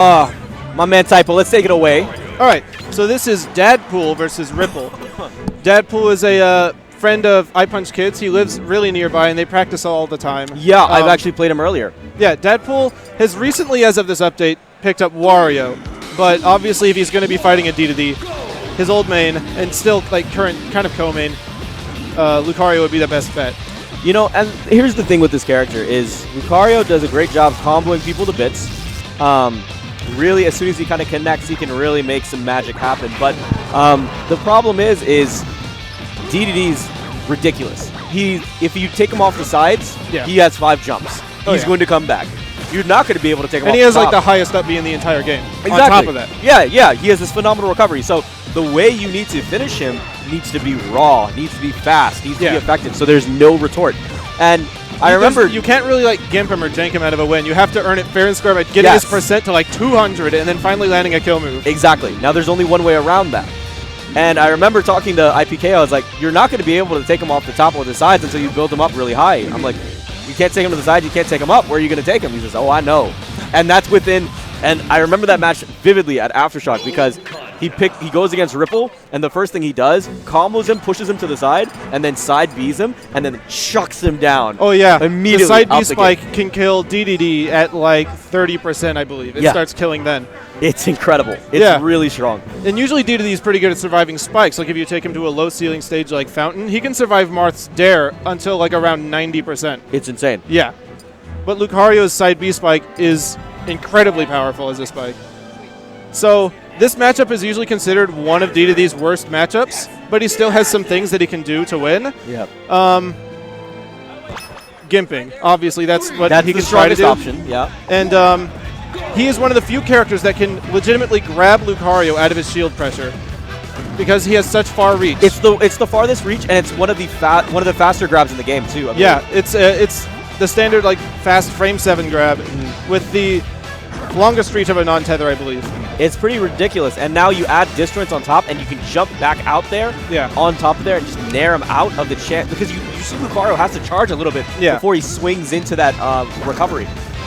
My man Typo, let's take it away. All right, so this is DDD versus Ripple. DDD is a friend of iPunch Kids. He lives really nearby, and they practice all the time. Yeah, I've actually played him earlier. Yeah, DDD has recently, as of this update, picked up Wario. But obviously, if he's going to be fighting a DDD, his old main, and still like current kind of co-main, Lucario would be the best bet. You know, and here's the thing with this character is Lucario does a great job comboing people to bits. Really, as soon as he kind of connects, he can really make some magic happen. But the problem is DDD's ridiculous. If you take him off the sides, he has 5 jumps. He's going to come back. You're not going to be able to take him off the top. And he has like the highest up B in the entire game. Exactly. On top of that. Yeah, he has this phenomenal recovery. So the way you need to finish him needs to be raw, needs to be fast, needs to be effective. So there's no retort. And I remember you can't really like gimp him or jank him out of a win. You have to earn it fair and square by getting his percent to like 200 and then finally landing a kill move. Exactly. Now there's only one way around that. And I remember talking to IPK, I was like, you're not going to be able to take him off the top or the sides until you build him up really high. I'm like, you can't take him to the side, you can't take him up. Where are you going to take him? He says, oh, I know. And that's within, and I remember that match vividly at Aftershock because he goes against Ripple, and the first thing he does, combos him, pushes him to the side, and then side Bs him, and then chucks him down. Oh yeah, immediately. The side B spike can kill DDD at like 30%, I believe. It starts killing then. It's incredible. It's really strong. And usually DDD is pretty good at surviving spikes. Like if you take him to a low ceiling stage like Fountain, he can survive Marth's Dare until like around 90%. It's insane. Yeah. But Lucario's side B spike is incredibly powerful as a spike. So this matchup is usually considered one of DDD's worst matchups, but he still has some things that he can do to win. Yeah. Gimping, obviously, that's what he can the try to do. option. Yeah. And he is one of the few characters that can legitimately grab Lucario out of his shield pressure because he has such far reach. It's the farthest reach, and it's one of the faster grabs in the game too. Yeah, it's the standard like fast frame 7 grab with the longest reach of a non-tether, I believe. It's pretty ridiculous, and now you add distance on top, and you can jump back out there on top of there and just nair him out of the chance, because you see Lucario has to charge a little bit before he swings into that recovery.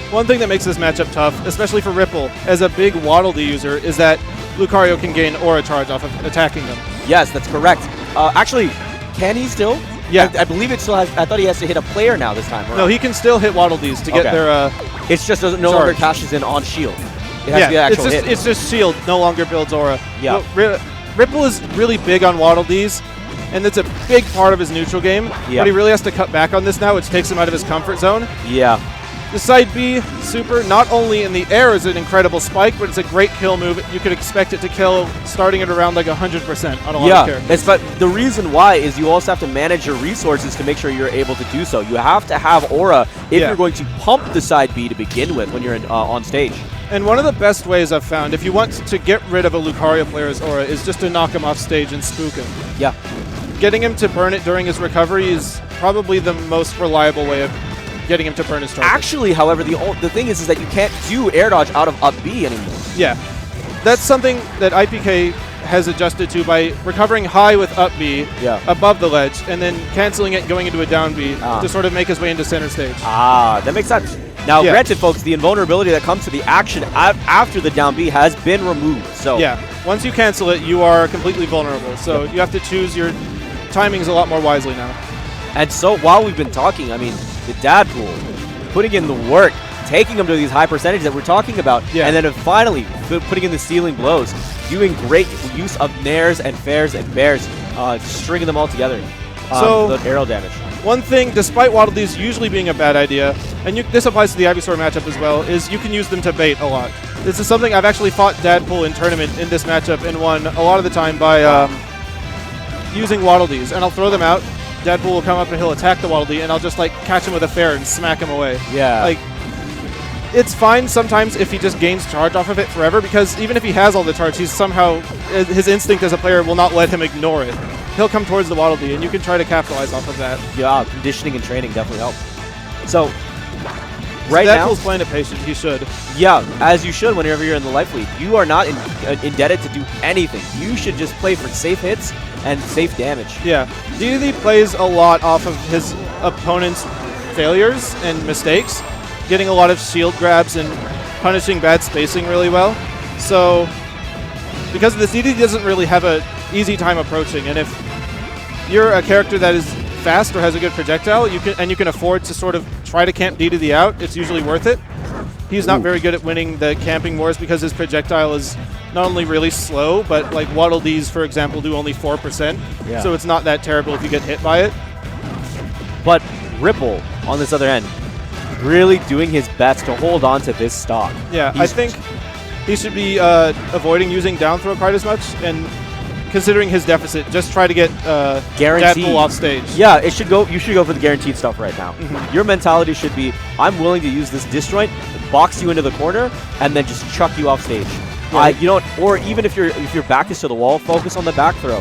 One thing that makes this matchup tough, especially for Ripple, as a big Waddle Dee user, is that Lucario can gain aura charge off of attacking them. Yes, that's correct. Actually, can he still? Yeah. I believe it still has. I thought he has to hit a player now this time around. No, he can still hit Waddle Dees to get their It's just no longer cashes in on shield. It has to be an actual hit. It's just shield, no longer builds aura. Yeah. Ripple is really big on Waddle Dees, and that's a big part of his neutral game. Yeah. But he really has to cut back on this now, which takes him out of his comfort zone. Yeah. The side B super, not only in the air is an incredible spike, but it's a great kill move. You could expect it to kill starting at around like 100% on a lot of characters. But the reason why is you also have to manage your resources to make sure you're able to do so. You have to have aura if you're going to pump the side B to begin with when you're on stage. And one of the best ways I've found, if you want to get rid of a Lucario player's aura, is just to knock him off stage and spook him. Yeah. Getting him to burn it during his recovery is probably the most reliable way of getting him to burn his target. Actually, however, the thing is that you can't do air dodge out of up B anymore. Yeah. That's something that IPK has adjusted to by recovering high with up B above the ledge and then canceling it going into a down B to sort of make his way into center stage. That makes sense. Now, granted, folks, the invulnerability that comes to the action after the down B has been removed. So once you cancel it, you are completely vulnerable. So you have to choose your timings a lot more wisely now. And so while we've been talking, I mean, the DDD putting in the work, taking them to these high percentages that we're talking about, and then finally putting in the ceiling blows, doing great use of nairs and fairs and bears, stringing them all together. The arrow damage. One thing, despite Waddle Dees usually being a bad idea, and this applies to the Ivysaur matchup as well, is you can use them to bait a lot. This is something I've actually fought DDD in tournament in this matchup and won a lot of the time by using Waddle Dees. And I'll throw them out, DDD will come up and he'll attack the Waddle Dee, and I'll just like catch him with a fair and smack him away. Yeah. Like, it's fine sometimes if he just gains charge off of it forever, because even if he has all the charge, he's somehow, his instinct as a player will not let him ignore it. He'll come towards the Waddle Dee, and you can try to capitalize off of that. Yeah, conditioning and training definitely helps. So, right now, DDD's playing it patient. He should. Yeah, as you should whenever you're in the life lead. You are not indebted to do anything. You should just play for safe hits and safe damage. Yeah. DDD plays a lot off of his opponent's failures and mistakes, getting a lot of shield grabs and punishing bad spacing really well. So because of this, DDD doesn't really have an easy time approaching, and if you're a character that is fast or has a good projectile, you can afford to sort of try to camp DDD out, it's usually worth it. He's not very good at winning the camping wars because his projectile is not only really slow, but like Waddle Dees, for example, do only 4%. Yeah. So it's not that terrible if you get hit by it. But Ripple, on this other end, really doing his best to hold on to this stock. Yeah, I think he should be avoiding using down throw quite as much, and considering his deficit, just try to get Guaranteed. DDD off stage. Yeah, it should go. You should go for the guaranteed stuff right now. Your mentality should be, I'm willing to use this disjoint, box you into the corner, and then just chuck you off stage. Right. You know, or even if your back is to the wall, focus on the back throw.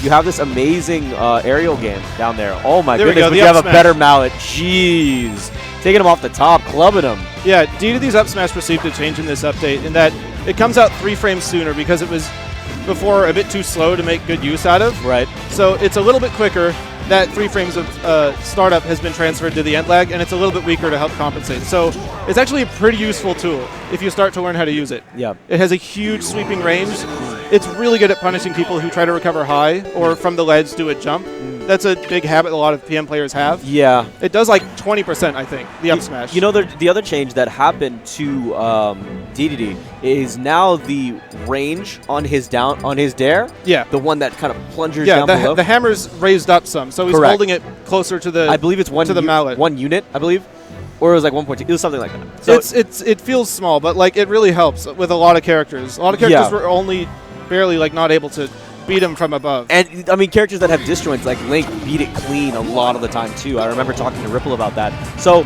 You have this amazing aerial game down there. Oh my goodness, but you have a better mallet. Jeez. Taking him off the top, clubbing him. Yeah, DDD's up smash received a change in this update in that it comes out 3 frames sooner because it was before a bit too slow to make good use out of. Right. So it's a little bit quicker. That 3 frames of startup has been transferred to the end lag, and it's a little bit weaker to help compensate. So it's actually a pretty useful tool if you start to learn how to use it. Yeah. It has a huge sweeping range. It's really good at punishing people who try to recover high or from the ledge do a jump. That's a big habit a lot of PM players have. Yeah. It does like 20%, I think, the up smash. You know, the other change that happened to DDD is now the range on his dare. Yeah. The one that kind of plungers down below. The hammer's raised up some, so he's holding it closer to the I believe it's mallet. 1 unit, I believe. Or it was like 1.2. It was something like that. So it feels small, but like it really helps with a lot of characters. A lot of characters were only barely like not able to beat him from above. And I mean, characters that have disjoints like Link beat it clean a lot of the time too. I remember talking to Ripple about that. So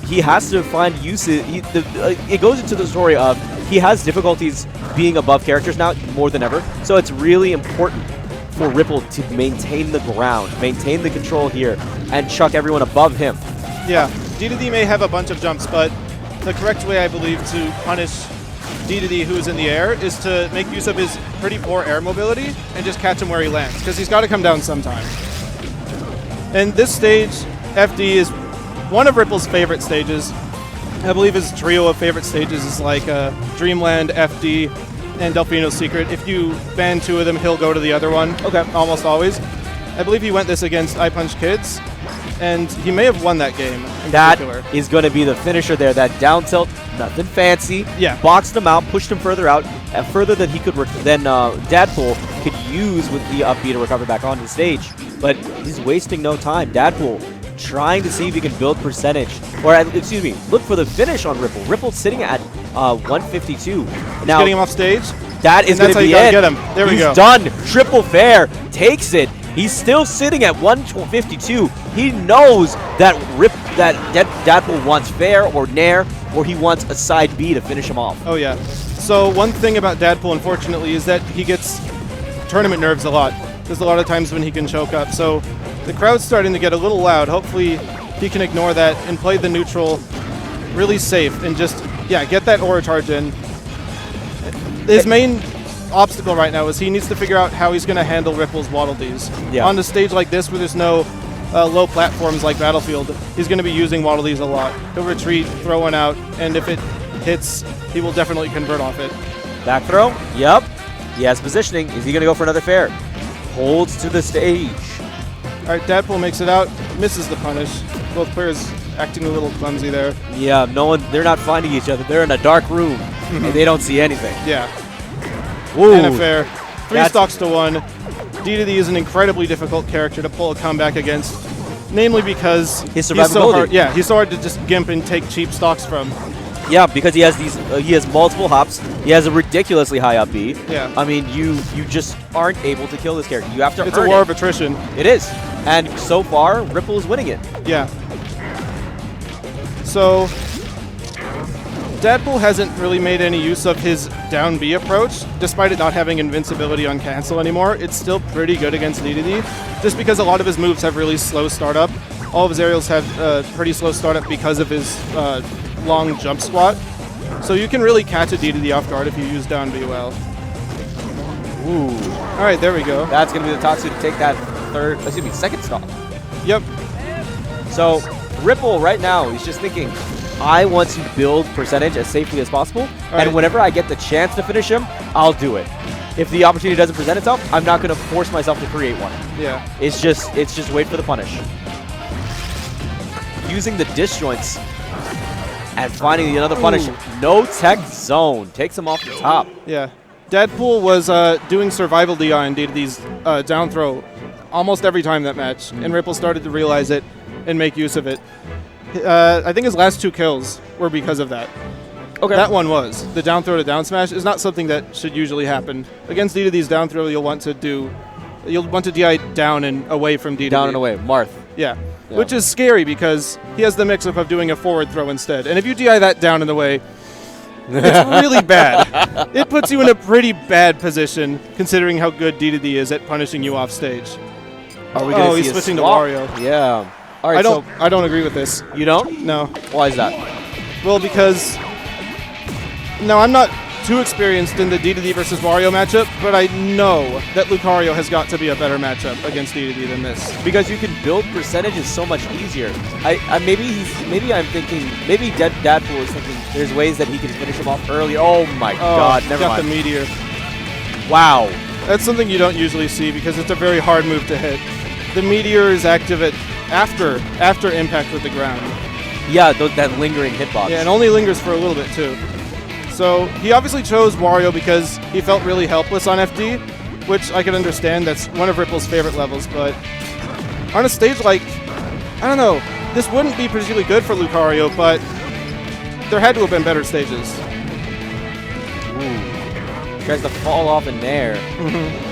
he has to find uses. It goes into the story of he has difficulties being above characters now more than ever. So it's really important for Ripple to maintain the ground, maintain the control here, and chuck everyone above him. Yeah, DDD may have a bunch of jumps, but the correct way, I believe, to punish DDD who's in the air is to make use of his pretty poor air mobility and just catch him where he lands, because he's got to come down sometime. And this stage, FD, is one of Ripple's favorite stages. I believe his trio of favorite stages is like Dreamland, FD, and Delfino's Secret. If you ban 2 of them, he'll go to the other one. Okay. Almost always. I believe he went this against I Punch Kids, and he may have won that game in particular. That is going to be the finisher there. That down tilt, nothing fancy. Yeah. Boxed him out, pushed him further out, further than he could, Dadpool could use with the up B to recover back onto the stage. But he's wasting no time. Dadpool trying to see if he can build percentage. Or, excuse me, look for the finish on Ripple. Ripple's sitting at 152. Now, getting him off stage. That is going to be it. Get him. There we go. He's done. Triple fair. Takes it. He's still sitting at 152. He knows that Dadpool wants fair or nair, or he wants a side B to finish him off. Oh, yeah. So one thing about Dadpool, unfortunately, is that he gets tournament nerves a lot. There's a lot of times when he can choke up. So the crowd's starting to get a little loud. Hopefully he can ignore that and play the neutral really safe and just, get that aura charge in. His main obstacle right now is he needs to figure out how he's going to handle Ripple's Waddle Dees. Yeah. On a stage like this where there's no low platforms like Battlefield, he's going to be using Waddle Dees a lot. He'll retreat, throw one out, and if it hits, he will definitely convert off it. Back throw? Yep. He has positioning. Is he going to go for another fair? Holds to the stage. All right, Dadpool makes it out, misses the punish. Both players acting a little clumsy there. Yeah, they're not finding each other. They're in a dark room, and they don't see anything. Yeah. Ooh, and a fair. 3 stocks to 1. DDD is an incredibly difficult character to pull a comeback against, namely because his survivability. He's so hard, he's so hard to just gimp and take cheap stocks from. Yeah, because he has he has multiple hops. He has a ridiculously high up B. Yeah. I mean, you just aren't able to kill this character. You have to It's a war of attrition. It is. And so far, Ripple is winning it. Yeah. So Dadpool hasn't really made any use of his down B approach, despite it not having invincibility on cancel anymore. It's still pretty good against DDD, just because a lot of his moves have really slow startup. All of his aerials have pretty slow startup because of his long jump squat. So you can really catch a DDD off guard if you use down B well. Ooh. All right, there we go. That's going to be the Tatsu to take that second stock. Yep. So Ripple right now, he's just thinking, I want to build percentage as safely as possible, Right. and whenever I get the chance to finish him, I'll do it. If the opportunity doesn't present itself, I'm not going to force myself to create one. Yeah. It's just wait for the punish. Using the disjoints and finding another punish. No tech zone. Takes him off the top. Yeah. Deadpool was doing survival DI on DDD's down throw almost every time that match, and Ripple started to realize it and make use of it. I think his last 2 kills were because of that. Okay. That one was. The down throw to down smash is not something that should usually happen. Against DDD's down throw, you'll want to DI down and away from DDD. Down and away. Marth. Yeah. Which is scary because he has the mix-up of doing a forward throw instead. And if you DI that down and away, it's really bad. It puts you in a pretty bad position considering how good DDD is at punishing you off stage. Are we gonna see he's a switching to swap? Wario. Yeah. All right. I don't agree with this. You don't? No. Why is that? Well, because I'm not too experienced in the DDD versus Wario matchup, but I know that Lucario has got to be a better matchup against DDD than this. Because you can build percentages so much easier. Maybe I'm thinking, maybe Deadpool is thinking there's ways that he can finish him off early. Oh my God, never got mind. the meteor. Wow. That's something you don't usually see because it's a very hard move to hit. The meteor is active after impact with the ground. Yeah, that lingering hitbox. Yeah, and only lingers for a little bit too. So he obviously chose Wario because he felt really helpless on FD, which I can understand. That's one of Ripple's favorite levels, but on a stage like, I don't know, this wouldn't be particularly good for Lucario, but there had to have been better stages. Ooh. Tries to fall off in there.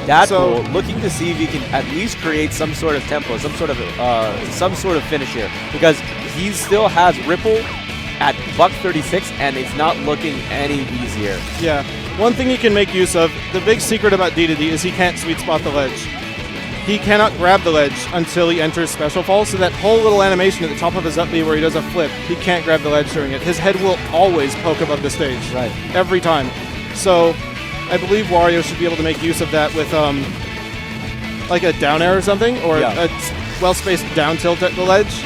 Deadpool looking to see if he can at least create some sort of tempo, some sort of finish here, because he still has Ripple at $136, and it's not looking any easier. Yeah. One thing he can make use of, the big secret about DDD is he can't sweet spot the ledge. He cannot grab the ledge until he enters special fall, so that whole little animation at the top of his up B where he does a flip, he can't grab the ledge during it. His head will always poke above the stage. Right. Every time. So I believe Wario should be able to make use of that with like a down air or something, or a well-spaced down tilt at the ledge.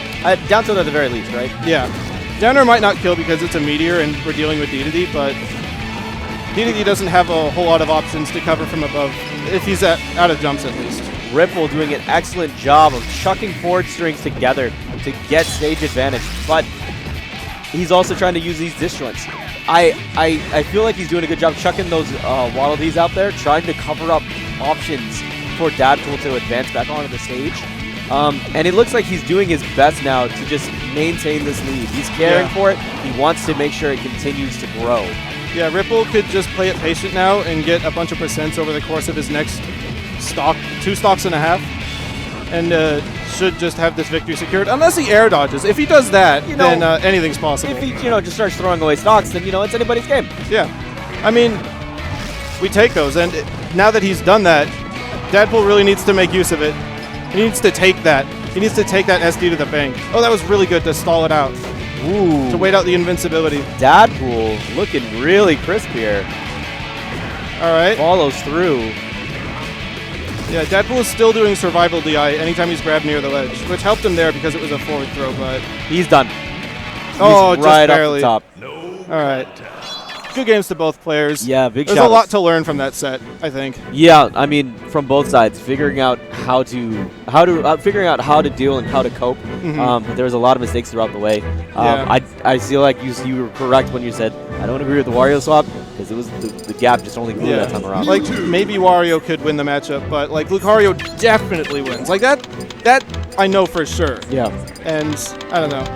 Down tilt at the very least, right? Yeah. Down air might not kill because it's a meteor and we're dealing with DDD, but DDD doesn't have a whole lot of options to cover from above, if he's out of jumps at least. Ripple doing an excellent job of chucking forward strings together to get stage advantage, but he's also trying to use these disjoints. I feel like he's doing a good job chucking those Waddle Dees out there, trying to cover up options for Deadpool to advance back onto the stage. And it looks like he's doing his best now to just maintain this lead. He's caring for it. He wants to make sure it continues to grow. Yeah, Ripple could just play it patient now and get a bunch of percents over the course of his next stock, 2 stocks and a half, and should just have this victory secured. Unless he air dodges. If he does that, then anything's possible. If he just starts throwing away stocks, then it's anybody's game. Yeah, I mean, we take those, and now that he's done that, Deadpool really needs to make use of it. He needs to take that. He needs to take that SD to the bank. Oh, that was really good to stall it out. Ooh. To wait out the invincibility. Deadpool looking really crisp here. All right. Follows through. Yeah, Deadpool is still doing survival DI anytime he's grabbed near the ledge, which helped him there because it was a forward throw, but... He's done. Oh, He's just right barely. off the top. All right. Good games to both players. Yeah, big There's shout a lot to learn from that set, I think. Yeah, I mean, from both sides, figuring out how to deal and how to cope. But there was a lot of mistakes throughout the way. I feel like you were correct when you said I don't agree with the Wario swap because it was the gap just only grew that time around. Like maybe Wario could win the matchup, but like Lucario definitely wins. Like that I know for sure. Yeah. And I don't know.